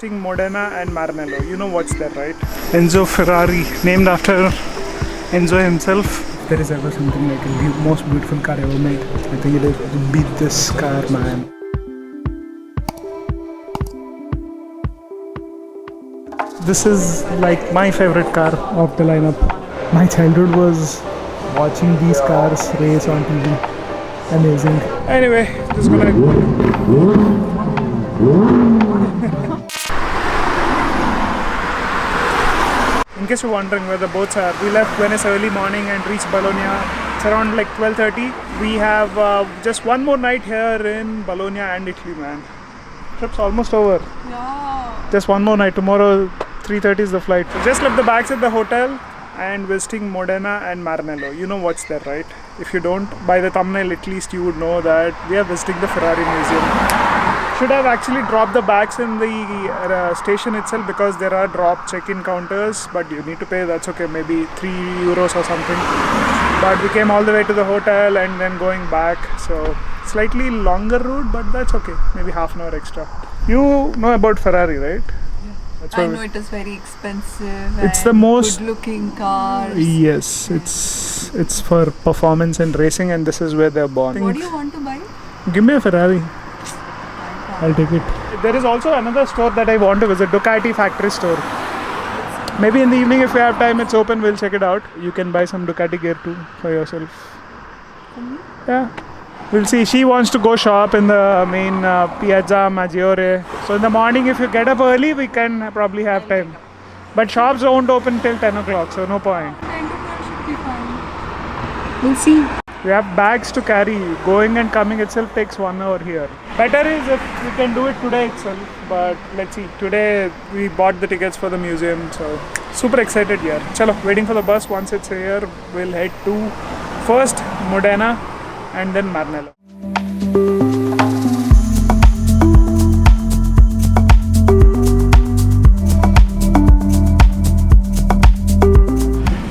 Modena and Maranello. You know what's that, right? Enzo Ferrari, named after Enzo himself. If there is ever something like the most beautiful car ever made, I think it will beat this car, man. This is like my favorite car of the lineup. My childhood was watching these cars race on TV. Amazing. Anyway, just gonna. In case you're wondering where the boats are, we left Venice early morning and reached Bologna. It's around like 12:30. We have just one more night here in Bologna and Italy, man. Trip's almost over. Yeah. Just one more night. Tomorrow, 3:30 is the flight. So just left the bags at the hotel and visiting Modena and Maranello. You know what's there, right? If you don't, by the thumbnail at least you would know that we are visiting the Ferrari museum. Should have actually dropped the bags in the station itself because there are drop check-in counters, but you need to pay. That's okay, maybe €3 or something. But we came all the way to the hotel and then going back, so slightly longer route, but that's okay, maybe half an hour extra. You know about Ferrari, right? I know it is very expensive. It's the most good-looking cars. Yes, it's for performance and racing, and this is where they're born. What do you want to buy? Give me a Ferrari. I'll take it. There is also another store that I want to visit, Ducati factory store. Maybe in the evening if we have time, it's open, we'll check it out. You can buy some Ducati gear too for yourself. Yeah. We'll see. She wants to go shop in the main Piazza Maggiore. So in the morning, if you get up early, we can probably have time. But shops won't open till 10 o'clock, so no point. 10 o'clock should be fine. We'll see. We have bags to carry. Going and coming itself takes 1 hour here. Better is if we can do it today itself. But let's see. Today we bought the tickets for the museum, so super excited here. Chalo, waiting for the bus. Once it's here, we'll head to first Modena and then Maranello.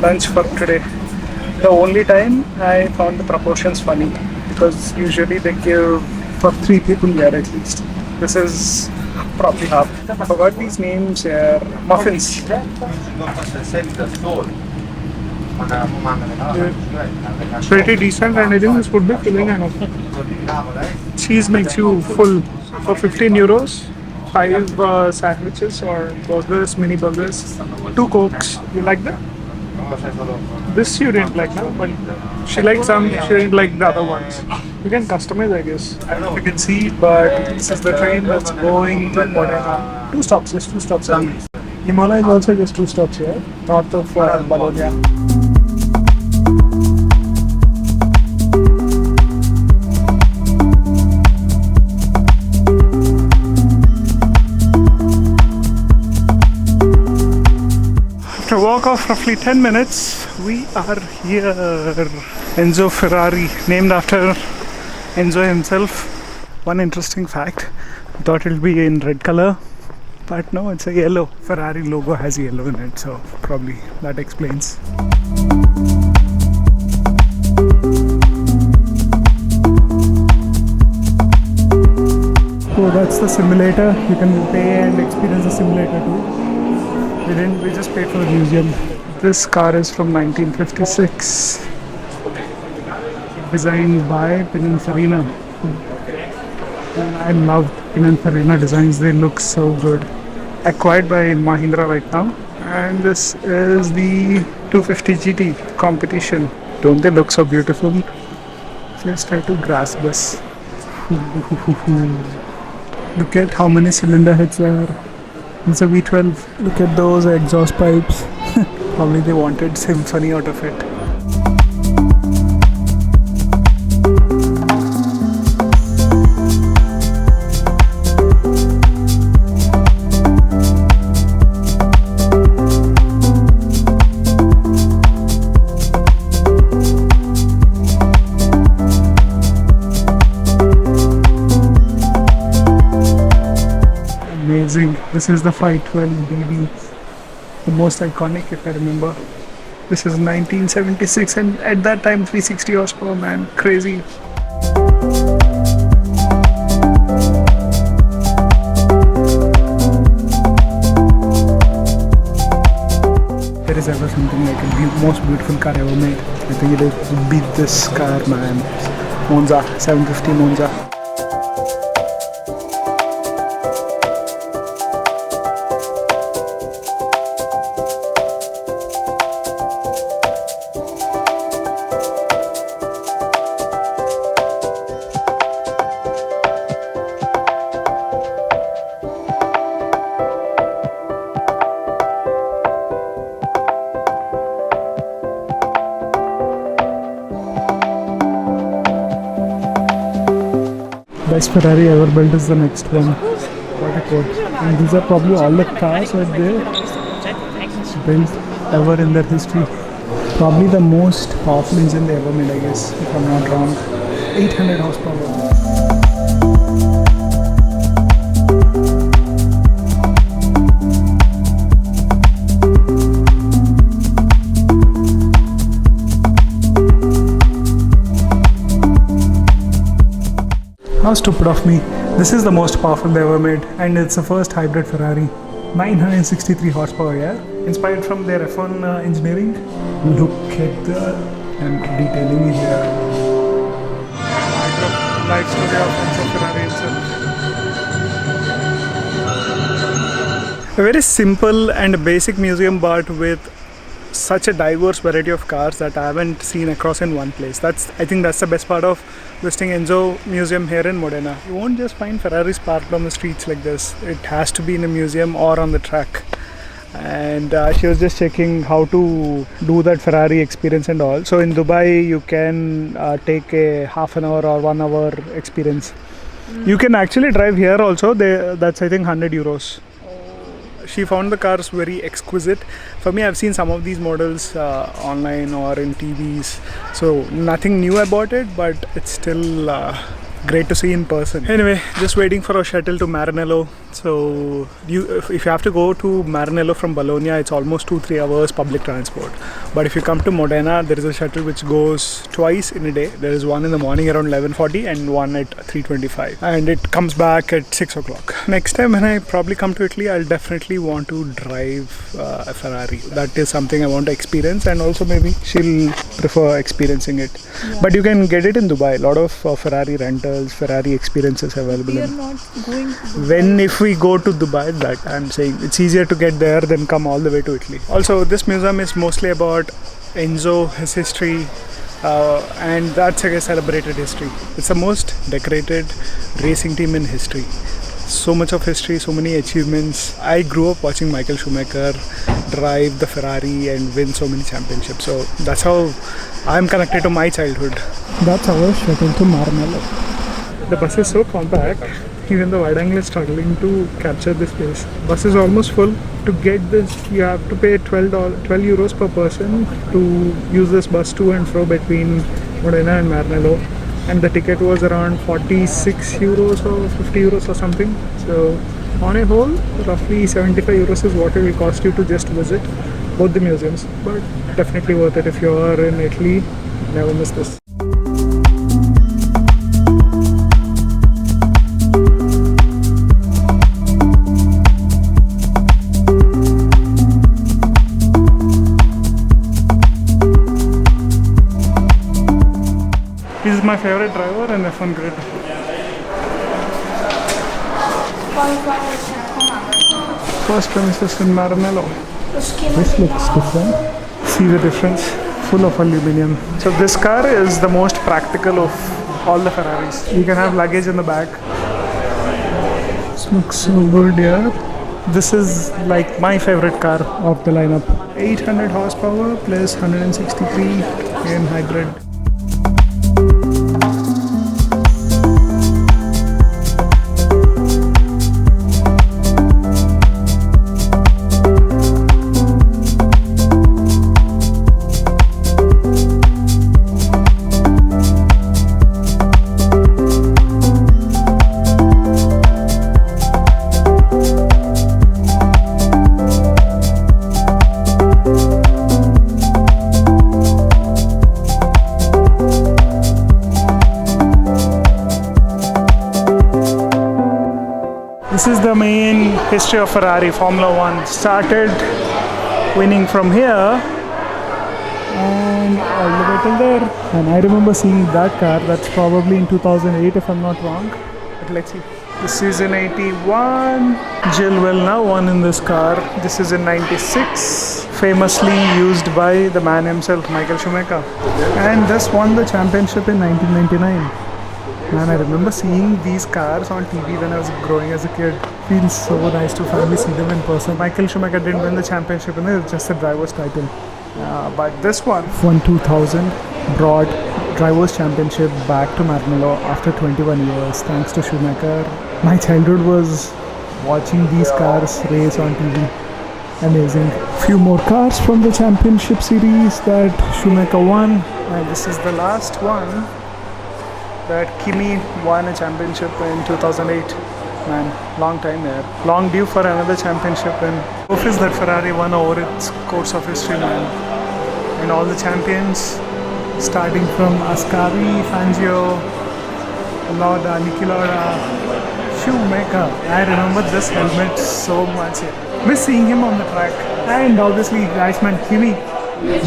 Lunch for today. The only time I found the proportions funny because usually they give for 3 people here at least. This is probably half. I forgot these names here. Muffins. Pretty decent, and I think this would be filling enough. Cheese makes you full. For €15, 5 sandwiches or burgers, mini burgers, 2 cokes. You like that? This you didn't like, no? But she liked some, she didn't like the other ones. You can customize, I guess. I don't know if you can see, but this is the train that's going to Modena. 2 stops, just 2 stops. Imola is also just 2 stops here, north of Bologna. After a walk of roughly 10 minutes, we are here. Enzo Ferrari, named after Enzo himself. One interesting fact, I thought it would be in red color, but no, it's a yellow. Ferrari logo has yellow in it, so probably that explains. So that's the simulator. You can pay and experience the simulator too. We just paid for the museum. This car is from 1956. Designed by Pininfarina. I love Pininfarina designs, they look so good. Acquired by Mahindra right now. And this is the 250 GT competition. Don't they look so beautiful? Let's try to grasp this. Look at how many cylinder heads there are. It's a V12. Look at those exhaust pipes. Probably they wanted symphony out of it. Amazing. This is the 512 BB, the most iconic if I remember. This is 1976 and at that time 360 horsepower, man, crazy. there's ever something like a most beautiful car ever made, I think it would be this car, man. Monza, 750 Monza. Best Ferrari ever built is the next one. What a quote. And these are probably all the cars that they built ever in their history. Probably the most powerful engine they ever made, I guess, if I'm not wrong. 800 horsepower. How stupid of me. This is the most powerful they ever made, and it's the first hybrid Ferrari. 963 horsepower, yeah? Inspired from their F1 engineering. Look at the detailing here. Life story of Enzo Ferrari itself. A very simple and basic museum, but with such a diverse variety of cars that I haven't seen across in one place. I think that's the best part of visiting Enzo Museum here in Modena. You won't just find Ferraris parked on the streets like this. It has to be in a museum or on the track. And she was just checking how to do that Ferrari experience and all. So in Dubai you can take a half an hour or 1 hour experience. You can actually drive here also. That's I think 100 euros. She found the cars very exquisite. For me, I've seen some of these models online or in TVs, so nothing new about it, but it's still great to see in person. Anyway, just waiting for a shuttle to Maranello. So if you have to go to Maranello from Bologna, it's almost 2-3 hours public transport. But if you come to Modena, there is a shuttle which goes twice in a day. There is one in the morning around 11:40 and one at 3:25, and it comes back at 6 o'clock. Next time when I probably come to Italy, I'll definitely want to drive a Ferrari. That is something I want to experience, and also maybe she'll prefer experiencing it. Yeah. But you can get it in Dubai. A lot of Ferrari rentals, Ferrari experiences available. We are not going to Dubai. If we go to Dubai, that I'm saying it's easier to get there than come all the way to Italy. Also, this museum is mostly about Enzo, his history, and that's a celebrated history. It's the most decorated racing team in history. So much of history, so many achievements. I grew up watching Michael Schumacher drive the Ferrari and win so many championships. So that's how I'm connected to my childhood. That's our shuttle to Maranello. The bus is so compact. Even the wide angle is struggling to capture this space. Bus is almost full. To get this, you have to pay 12 euros per person to use this bus to and fro between Modena and Maranello. And the ticket was around 46 euros or 50 euros or something. So on a whole, roughly 75 euros is what it will cost you to just visit both the museums. But definitely worth it if you are in Italy. Never miss this. He's my favorite driver in F1 grid. First premises in Maranello. This looks different. See the difference? Full of aluminium. So this car is the most practical of all the Ferraris. You can have luggage in the back. This looks so good, yeah. This is like my favorite car of the lineup. 800 horsepower plus 163 in hybrid. This is the main history of Ferrari. Formula 1 started winning from here and all the way till there. And I remember seeing that car. That's probably in 2008 if I'm not wrong. But let's see. This is in 81. Jill will now won in this car. This is in 96. Famously used by the man himself, Michael Schumacher. And this won the championship in 1999. Man, I remember seeing these cars on TV when I was growing as a kid. Feels so nice to finally see them in person. Michael Schumacher didn't win the championship, and it was just a driver's title. But this one won 2000, brought Drivers' Championship back to Maranello after 21 years, thanks to Schumacher. My childhood was watching these cars race on TV. Amazing. Few more cars from the championship series that Schumacher won. And this is the last one that Kimi won a championship in 2008. Man, long time there. Long due for another championship, and trophies that Ferrari won over its course of history, man. And all the champions, starting from Ascari, Fangio, Lauda, Niki Lauda, Schumacher. I remember this helmet so much. Miss seeing him on the track. And obviously, Iceman Kimi.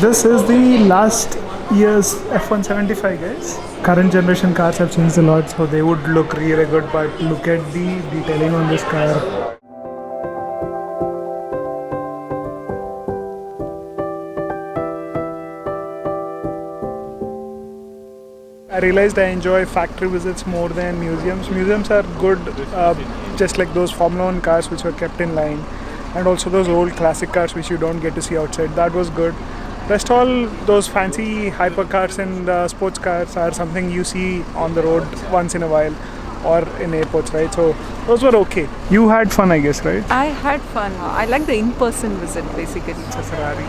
This is the last year's F175, guys. Current generation cars have changed a lot, so they would look really good, but look at the detailing on this car. I realized I enjoy factory visits more than museums. Museums are good, just like those Formula 1 cars which were kept in line, and also those old classic cars which you don't get to see outside. That was good. Rest all those fancy hypercars and sports cars are something you see on the road once in a while or in airports, right? So those were okay. You had fun, I guess, right? I had fun. I like the in-person visit basically. It's a Ferrari.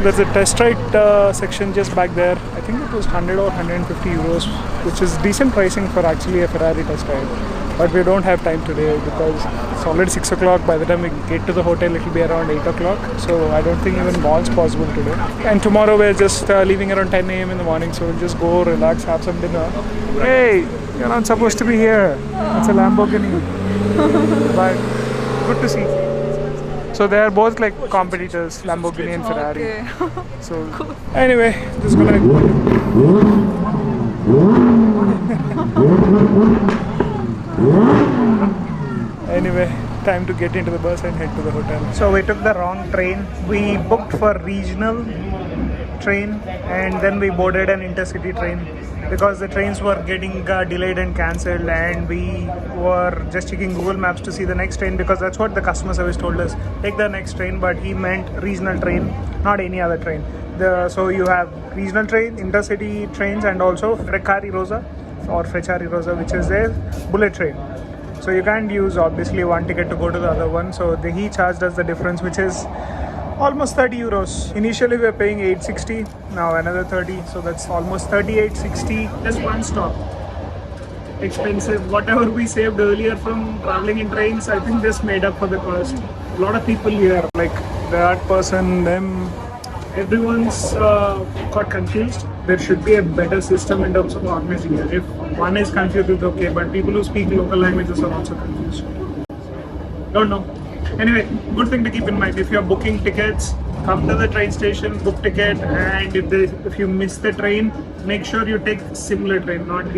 There's a test ride section just back there. I think it was 100 or 150 euros, which is decent pricing for actually a Ferrari test ride. But we don't have time today because it's already 6 o'clock. By the time we get to the hotel, it will be around 8 o'clock. So I don't think even mall's possible today. And tomorrow we're just leaving around 10 a.m. in the morning. So we'll just go relax, have some dinner. Hey, you're not supposed to be here. It's a Lamborghini. But good to see. So they are both like competitors, Lamborghini and Ferrari. Okay. So cool. Anyway, just gonna Anyway, time to get into the bus and head to the hotel. So we took the wrong train. We booked for regional train and then we boarded an intercity train because the trains were getting delayed and cancelled, and we were just checking Google Maps to see the next train because that's what the customer service told us. Take the next train, but he meant regional train, not any other train. So you have regional train, intercity trains, and also Ferrari Rosa or Ferrari Rosa, which is a bullet train. So you can't use obviously one ticket to go to the other one. So he charged us the difference, which is almost 30 euros. Initially we were paying 860, now another 30. So that's almost 38.60. Just one stop. Expensive. Whatever we saved earlier from traveling in trains, I think this made up for the cost. A lot of people here, like that person, them, everyone's got confused. There should be a better system in terms of organizing it. If one is confused, it's okay, but people who speak local languages are also confused. Don't know. Anyway, good thing to keep in mind. If you're booking tickets, come to the train station, book ticket, and if you miss the train, make sure you take similar train, not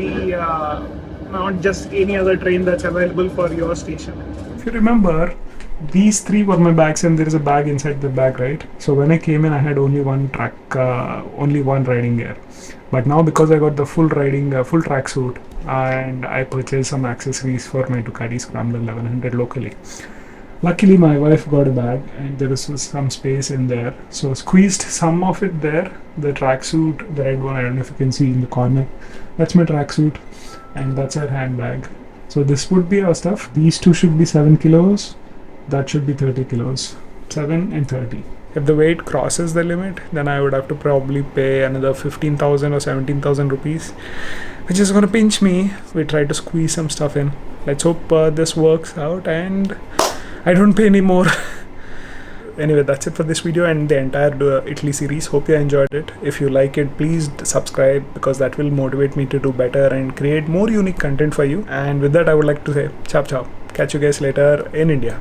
just any other train that's available for your station. If you remember, these three were my bags, and there is a bag inside the bag, right? So when I came in, I had only one riding gear. But now because I got the full track suit, and I purchased some accessories for my Ducati Scrambler 1100 locally. Luckily, my wife got a bag, and there was some space in there. So squeezed some of it there. The tracksuit, the red one, I don't know if you can see in the corner. That's my tracksuit, and that's our handbag. So this would be our stuff. These two should be 7 kilos. That should be 30 kilos. 7 and 30. If the weight crosses the limit, then I would have to probably pay another 15,000 or 17,000 rupees, which is going to pinch me. We try to squeeze some stuff in. Let's hope this works out and I don't pay any more. Anyway, that's it for this video and the entire Italy series. Hope you enjoyed it. If you like it, please subscribe because that will motivate me to do better and create more unique content for you. And with that, I would like to say ciao ciao. Catch you guys later in India.